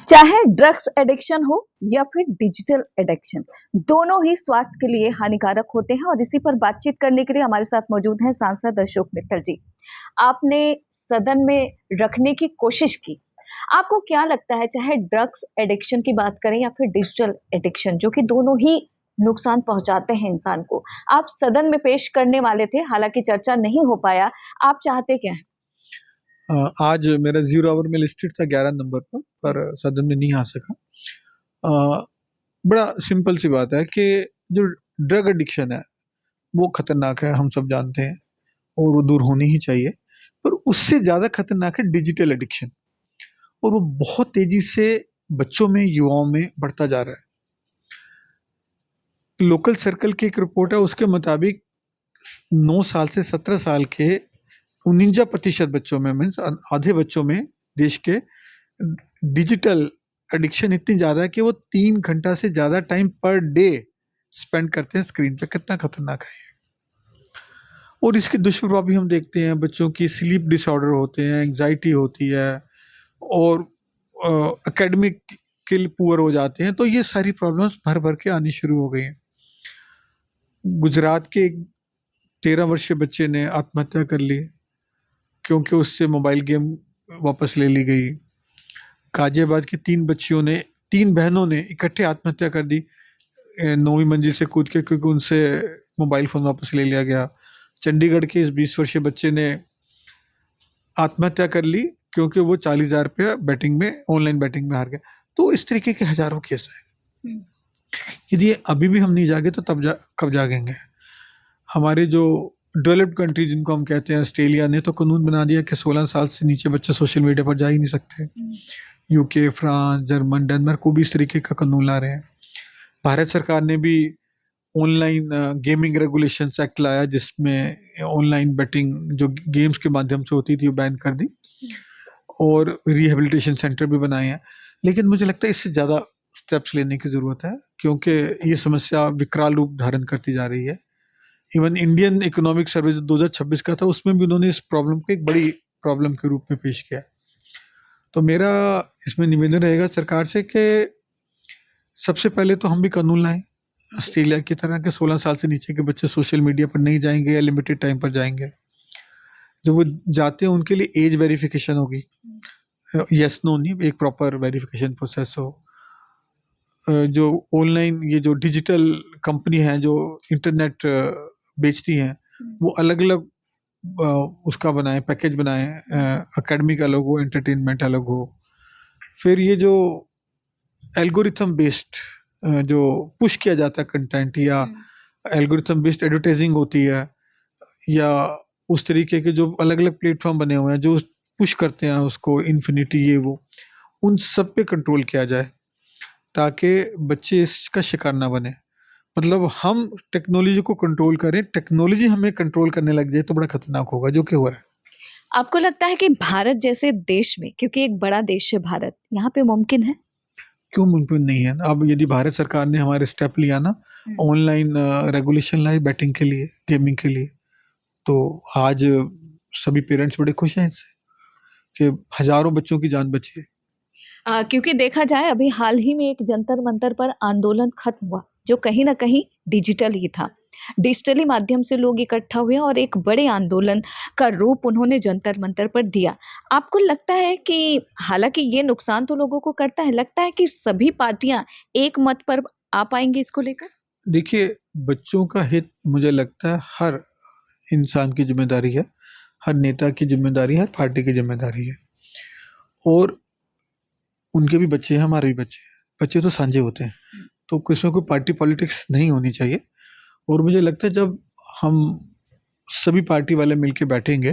चाहे drugs addiction हो या फिर डिजिटल एडिक्शन, दोनों ही स्वास्थ्य के लिए हानिकारक होते हैं। और इसी पर बातचीत करने के लिए हमारे साथ मौजूद हैं सांसद अशोक मित्तल जी। आपने सदन में रखने की कोशिश की। आपको क्या लगता है, चाहे ड्रग्स एडिक्शन की बात करें या फिर डिजिटल एडिक्शन, जो कि दोनों ही नुकसान पहुंचाते हैं इंसान को, आप सदन में पेश करने वाले थे, हालांकि चर्चा नहीं हो पाया। आप चाहते क्या हैं? आज मेरा 0 आवर में लिस्टेड था 11 नंबर पर सदन में नहीं आ सका। बड़ा सिंपल सी बात है कि जो ड्रग एडिक्शन है वो खतरनाक है, हम सब जानते हैं, और वो दूर होनी ही चाहिए। पर उससे ज़्यादा खतरनाक है डिजिटल एडिक्शन, और वो बहुत तेजी से बच्चों में, युवाओं में बढ़ता जा रहा है। लोकल सर्कल की एक रिपोर्ट है, उसके मुताबिक 9 साल से 17 साल के 49% बच्चों में, मीन्स आधे बच्चों में देश के, डिजिटल एडिक्शन इतनी ज़्यादा है कि वो 3 घंटा से ज़्यादा टाइम पर डे स्पेंड करते हैं स्क्रीन पे। कितना खतरनाक है ये। और इसके दुष्प्रभाव भी हम देखते हैं, बच्चों की स्लीप डिसऑर्डर होते हैं, एंग्जाइटी होती है, और एकेडमिक के लिए पुअर हो जाते हैं। तो ये सारी प्रॉब्लम्स भर भर के आनी शुरू हो गई हैं। गुजरात के एक 13 वर्षीय बच्चे ने आत्महत्या कर ली क्योंकि उससे मोबाइल गेम वापस ले ली गई। गाजियाबाद की 3 बहनों ने इकट्ठे आत्महत्या कर दी 9वीं मंजिल से कूद के, क्योंकि उनसे मोबाइल फ़ोन वापस ले लिया गया। चंडीगढ़ के इस 20 वर्षीय बच्चे ने आत्महत्या कर ली क्योंकि वो 40,000 रुपया बैटिंग में, ऑनलाइन बैटिंग में हार गया। तो इस तरीके के हज़ारों केस हैं। यदि अभी भी हम नहीं जागे तो कब जागेंगे? हमारे जो डेवलप्ड कंट्री जिनको हम कहते हैं, ऑस्ट्रेलिया ने तो कानून बना दिया कि 16 साल से नीचे बच्चे सोशल मीडिया पर जा ही नहीं सकते। यूके, फ्रांस, जर्मन, डेनमार्क को भी इस तरीके का कानून ला रहे हैं। भारत सरकार ने भी ऑनलाइन गेमिंग रेगुलेशंस एक्ट लाया, जिसमें ऑनलाइन बेटिंग जो गेम्स के माध्यम से होती थी वो बैन कर दी, और रिहेबिलिटेशन सेंटर भी बनाए हैं। लेकिन मुझे लगता है इससे ज़्यादा स्टेप्स लेने की ज़रूरत है, क्योंकि ये समस्या विकराल रूप धारण करती जा रही है। इवन इंडियन इकोनॉमिक सर्वे जो 2026 का था, उसमें भी उन्होंने इस प्रॉब्लम को एक बड़ी प्रॉब्लम के रूप में पेश किया। तो मेरा इसमें निवेदन रहेगा सरकार से कि सबसे पहले तो हम भी कानून लाएं ऑस्ट्रेलिया की तरह, कि 16 साल से नीचे के बच्चे सोशल मीडिया पर नहीं जाएंगे या लिमिटेड टाइम पर जाएंगे। जो वो जाते हैं उनके लिए एज वेरिफिकेशन होगी, यस नो नहीं, एक प्रॉपर वेरिफिकेशन प्रोसेस हो। जो ऑनलाइन ये जो डिजिटल कंपनी है जो इंटरनेट बेचती हैं, वो अलग अलग उसका बनाए, पैकेज बनाए, एकेडमिक अलग हो, एंटरटेनमेंट अलग हो। फिर ये जो एल्गोरिथम बेस्ड जो पुश किया जाता है कंटेंट, या एल्गोरिथम बेस्ड एडवर्टाइजिंग होती है, या उस तरीके के जो अलग अलग प्लेटफॉर्म बने हुए हैं जो पुश करते हैं उसको, इन्फिनिटी, ये वो, उन सब पे कंट्रोल किया जाए ताकि बच्चे इसका शिकार ना बने। मतलब हम टेक्नोलॉजी को कंट्रोल करें, टेक्नोलॉजी हमें कंट्रोल करने लग जाए तो बड़ा खतरनाक होगा, जो कि हो रहा है। आपको लगता है कि भारत जैसे देश में, क्योंकि एक बड़ा देश है भारत, यहाँ पे मुमकिन है? क्यों मुमकिन नहीं है? अब यदि भारत सरकार ने हमारे स्टेप लिया ना, ऑनलाइन रेगुलेशन लाई बैटिंग के लिए, गेमिंग के लिए, तो आज सभी पेरेंट्स बड़े खुश हैं इससे कि हजारों बच्चों की जान बची है। क्योंकि देखा जाए, अभी हाल ही में एक जंतर मंतर पर आंदोलन खत्म हुआ, जो कहीं ना कहीं डिजिटल ही था। डिजिटली माध्यम से लोग इकट्ठा हुए और एक बड़े आंदोलन का रूप उन्होंने जंतर मंतर पर दिया। आपको लगता है कि, हालांकि ये नुकसान तो लोगों को करता है, लगता है कि सभी पार्टियां एक मत पर आ पाएंगी इसको लेकर? देखिए, बच्चों का हित मुझे लगता है हर इंसान की जिम्मेदारी है, हर नेता की जिम्मेदारी है, हर पार्टी की जिम्मेदारी है। और उनके भी बच्चे हैं, हमारे भी बच्चे हैं, बच्चे तो साझे होते हैं, तो इसमें कोई पार्टी पॉलिटिक्स नहीं होनी चाहिए। और मुझे लगता है जब हम सभी पार्टी वाले मिलके बैठेंगे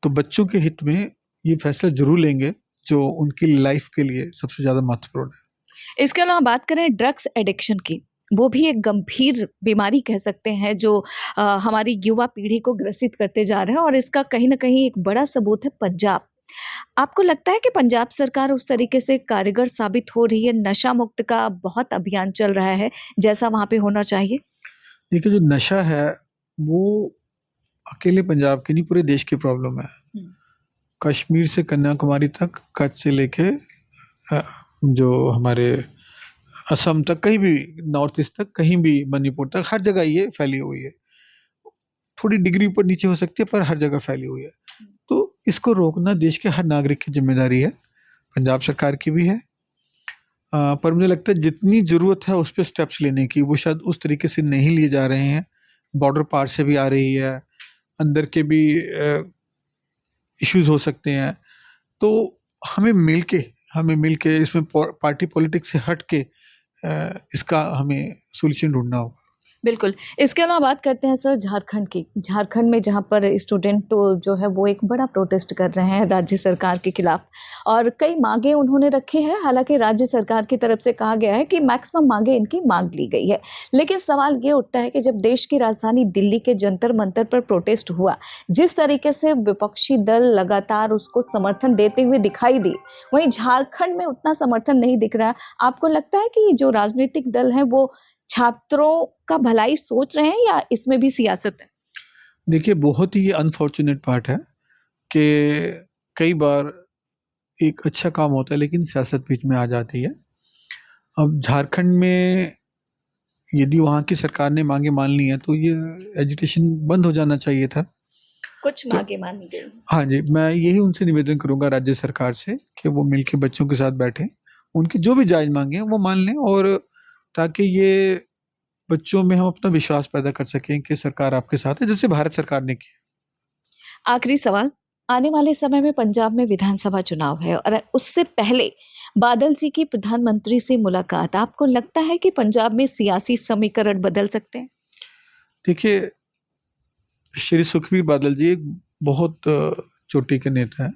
तो बच्चों के हित में ये फैसला जरूर लेंगे जो उनकी लाइफ के लिए सबसे ज़्यादा महत्वपूर्ण है। इसके अलावा बात करें ड्रग्स एडिक्शन की, वो भी एक गंभीर बीमारी कह सकते हैं, जो हमारी युवा पीढ़ी को ग्रसित करते जा रहे हैं, और इसका कहीं ना कहीं एक बड़ा सबूत है पंजाब। आपको लगता है कि पंजाब सरकार उस तरीके से कारगर साबित हो रही है? नशा मुक्त का बहुत अभियान चल रहा है, जैसा वहां पे होना चाहिए? देखिए, जो नशा है वो अकेले पंजाब की नहीं, पूरे देश की प्रॉब्लम है। कश्मीर से कन्याकुमारी तक, कच्छ से लेके जो हमारे असम तक, कहीं भी नॉर्थ ईस्ट तक, कहीं भी मणिपुर तक, हर जगह ये फैली हुई है। थोड़ी डिग्री ऊपर नीचे हो सकती है पर हर जगह फैली हुई है। तो इसको रोकना देश के हर नागरिक की जिम्मेदारी है, पंजाब सरकार की भी है। पर मुझे लगता है जितनी ज़रूरत है उस पे स्टेप्स लेने की, वो शायद उस तरीके से नहीं लिए जा रहे हैं। बॉर्डर पार से भी आ रही है, अंदर के भी इश्यूज हो सकते हैं। तो हमें मिलके इसमें पार्टी पॉलिटिक्स से हट के इसका हमें सॉल्यूशन ढूंढना होगा। बिल्कुल। इसके अलावा बात करते हैं सर झारखंड की। झारखंड में जहाँ पर स्टूडेंट जो है वो एक बड़ा प्रोटेस्ट कर रहे हैं राज्य सरकार के खिलाफ और कई माँगें उन्होंने रखी हैं। हालाँकि राज्य सरकार की तरफ से कहा गया है कि मैक्सिमम माँगें इनकी माँग ली गई है। लेकिन सवाल ये उठता है कि जब देश की राजधानी दिल्ली के जंतर-मंतर पर प्रोटेस्ट हुआ, जिस तरीके से विपक्षी दल लगातार उसको समर्थन देते हुए दिखाई दिए, वहीं झारखंड में उतना समर्थन नहीं दिख रहा है। आपको लगता है कि जो राजनीतिक दल हैं वो छात्रों का भलाई सोच रहे हैं या इसमें भी सियासत है? देखिए, बहुत ही अनफॉर्चुनेट पार्ट है कि कई बार एक अच्छा काम होता है लेकिन सियासत बीच में आ जाती है। अब झारखंड में यदि वहाँ की सरकार ने मांगे मान ली हैं तो ये एजिटेशन बंद हो जाना चाहिए था। कुछ तो मांगे मानी गई। हाँ जी, मैं यही उनसे निवेदन करूँगा राज्य सरकार से कि वो मिलके बच्चों के साथ बैठें, उनकी जो भी जायज़ माँगे हैं वो मान लें, और ताकि ये बच्चों में हम अपना विश्वास पैदा कर सकें कि सरकार आपके साथ है, जैसे भारत सरकार ने किया। आखिरी सवाल, आने वाले समय में पंजाब में विधानसभा चुनाव है और उससे पहले बादल जी की प्रधानमंत्री से मुलाकात, आपको लगता है कि पंजाब में सियासी समीकरण बदल सकते हैं? देखिए, श्री सुखबीर बादल जी एक बहुत चोटी के नेता हैं।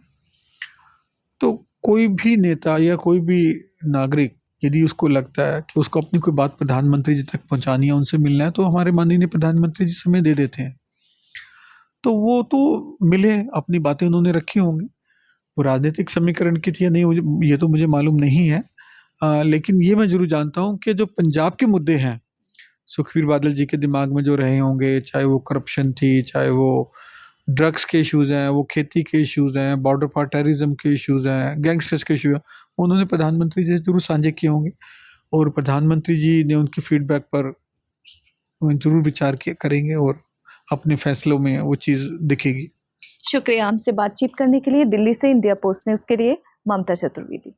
तो कोई भी नेता या कोई भी नागरिक यदि उसको लगता है कि उसको अपनी कोई बात प्रधानमंत्री जी तक पहुँचानी है, उनसे मिलना है, तो हमारे माननीय प्रधानमंत्री जी समय दे देते हैं। तो वो तो मिले, अपनी बातें उन्होंने रखी होंगी। वो राजनीतिक समीकरण की थी या नहीं, मुझे ये तो मुझे मालूम नहीं है। लेकिन ये मैं ज़रूर जानता हूँ कि जो पंजाब के मुद्दे हैं, सुखबीर बादल जी के दिमाग में जो रहे होंगे, चाहे वो करप्शन थी, चाहे वो ड्रग्स के इश्यूज़ हैं, वो खेती के इश्यूज़ हैं, बॉर्डर पार टेररिज़्म के इश्यूज़ हैं, गैंगस्टर्स के इश्यू हैं, उन्होंने प्रधानमंत्री जी से ज़रूर साझे किए होंगे, और प्रधानमंत्री जी ने उनके फीडबैक पर ज़रूर विचार करेंगे, और अपने फैसलों में वो चीज़ दिखेगी। शुक्रिया हमसे बातचीत करने के लिए। दिल्ली से इंडिया पोस्ट न्यूज़ के लिए ममता चतुर्वेदी।